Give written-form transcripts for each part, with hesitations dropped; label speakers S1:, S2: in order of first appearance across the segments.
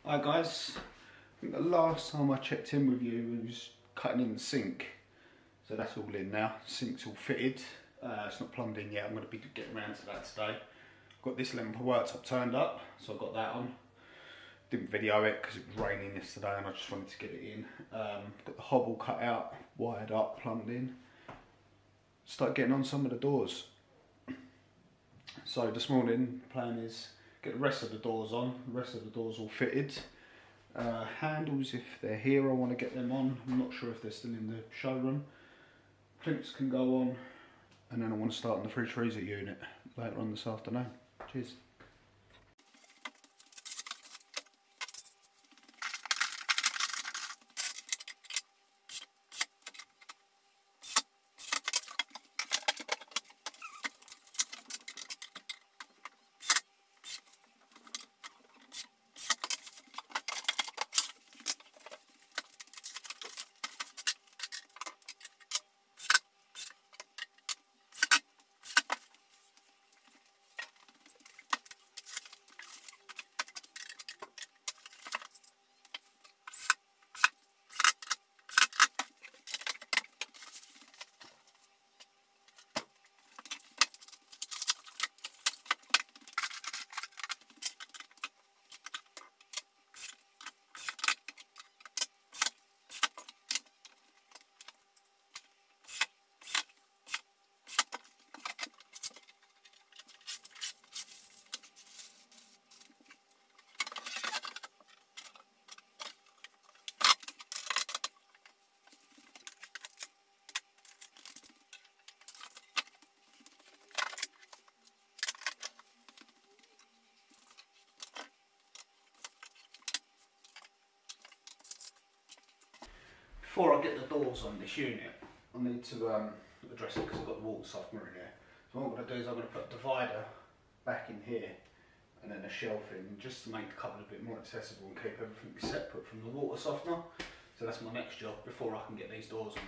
S1: Hi guys, I think the last time I checked in with you was cutting in the sink. So that's all in now, sink's all fitted. It's not plumbed in yet, I'm going to be getting around to that today. I've got this lemon worktop turned up, so I got that on. Didn't video it because it was raining yesterday and I just wanted to get it in. Got the hobble cut out, wired up, plumbed in. Start getting on some of the doors. So this morning the plan is get the rest of the doors on, the rest of the doors all fitted. Handles, if they're here, I want to get them on. I'm not sure if they're still in the showroom. Plinths can go on, and then I want to start on the fridge freezer unit later on this afternoon. Cheers. Before I get the doors on this unit, I need to address it because I've got the water softener in here. So what I'm going to do is I'm going to put a divider back in here and then a shelf in, just to make the cupboard a bit more accessible and keep everything separate from the water softener. So that's my next job before I can get these doors on.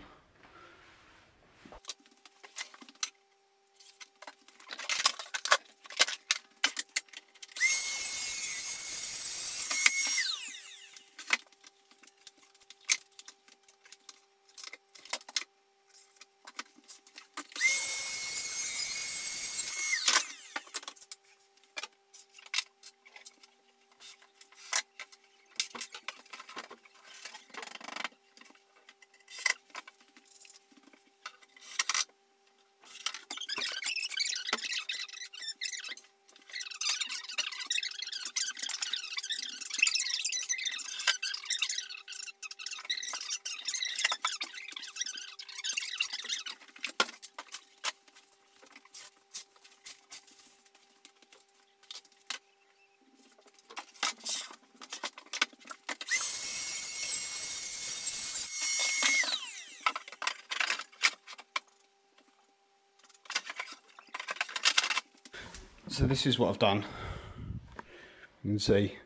S1: So this is what I've done. You can see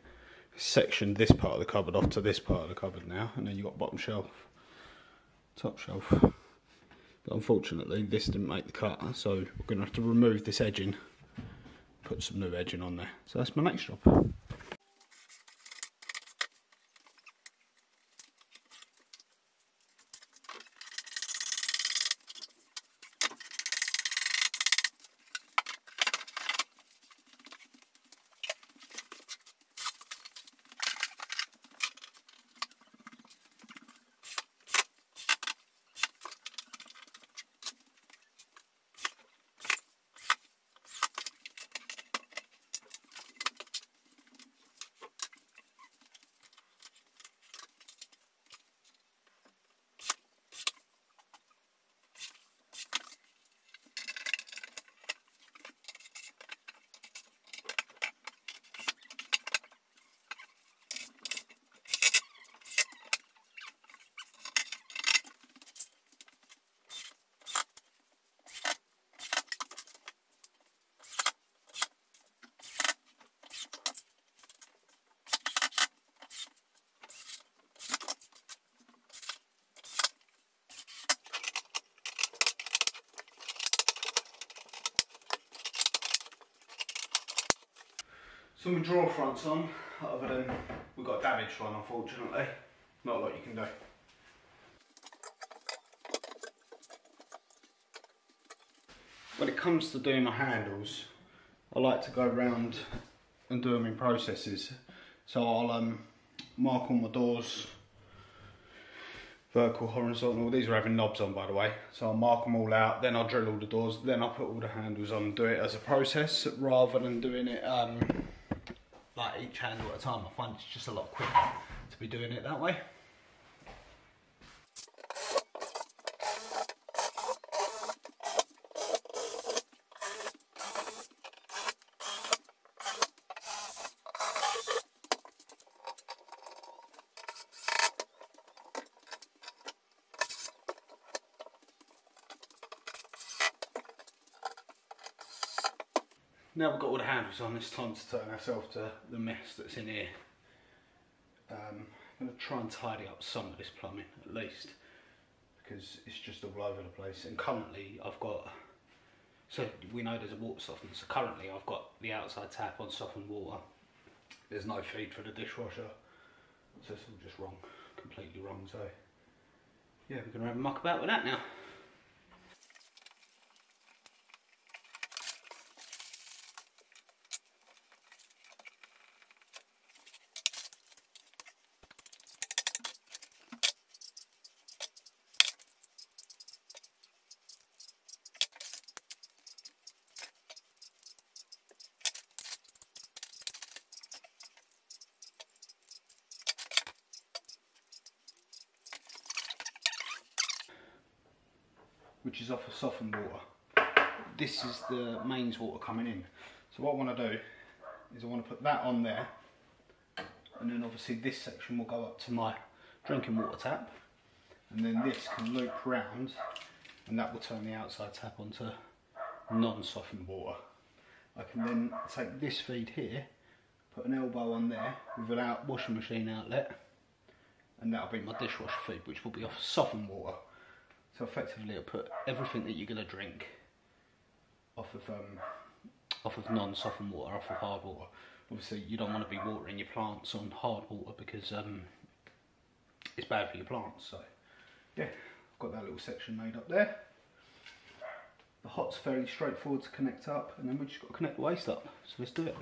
S1: sectioned this part of the cupboard off to this part of the cupboard now, and then you've got bottom shelf, top shelf. But unfortunately this didn't make the cut, so we're going to have to remove this edging, put some new edging on there. So that's my next job. So my drawer front's on, other than we've got a damaged one, unfortunately. Not a lot you can do. When it comes to doing my handles, I like to go around and do them in processes. So I'll mark all my doors, vertical, horizontal. These are having knobs on, by the way. So I'll mark them all out, then I'll drill all the doors, then I'll put all the handles on and do it as a process rather than doing it like each handle at a time. I find it's just a lot quicker to be doing it that way. Now we've got all the handles on, it's time to turn ourselves to the mess that's in here. I'm going to try and tidy up some of this plumbing at least, because it's just all over the place. And currently I've got, so we know there's a water softener, so currently I've got the outside tap on softened water. There's no feed for the dishwasher, so it's all just wrong, completely wrong. So yeah, we're going to have a muck about with that now. Which is off of softened water. This is the mains water coming in. So what I want to do is I want to put that on there, and then obviously this section will go up to my drinking water tap, and then this can loop round and that will turn the outside tap onto non-softened water. I can then take this feed here, put an elbow on there with an washing machine outlet, and that'll be my dishwasher feed, which will be off softened water. So effectively it'll put everything that you're going to drink off of non-softened water, off of hard water. Obviously you don't want to be watering your plants on hard water because it's bad for your plants. So yeah, I've got that little section made up there. The hot's fairly straightforward to connect up, and then we've just got to connect the waste up. So let's do it.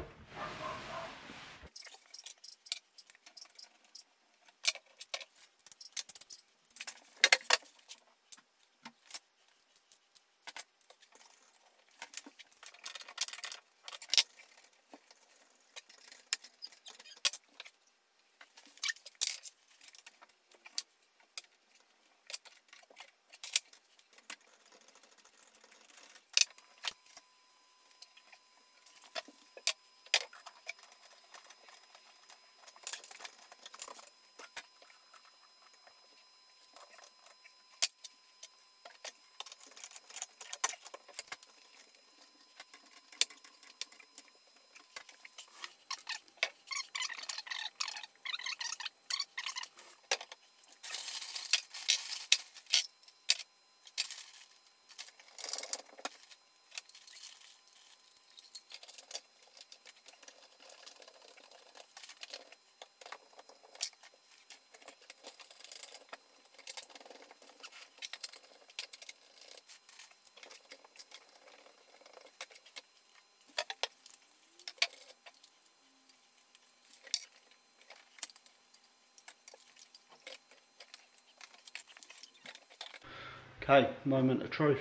S1: Okay, moment of truth.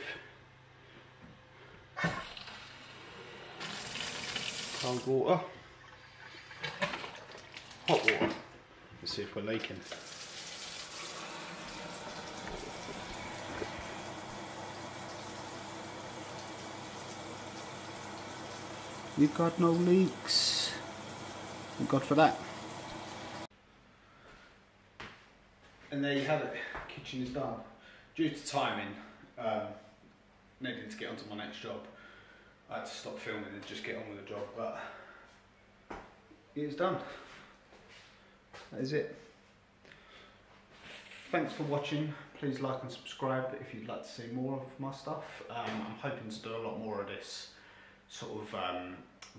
S1: Cold water, hot water. Let's see if we're leaking. You've got no leaks. Thank God for that. And there you have it. Kitchen is done. Due to timing, needing to get onto my next job, I had to stop filming and just get on with the job, but it is done. That is it. Thanks for watching. Please like and subscribe if you'd like to see more of my stuff. I'm hoping to do a lot more of this sort of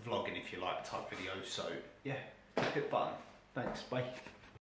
S1: vlogging, if you like, type videos. So yeah, hit the button. Thanks, bye.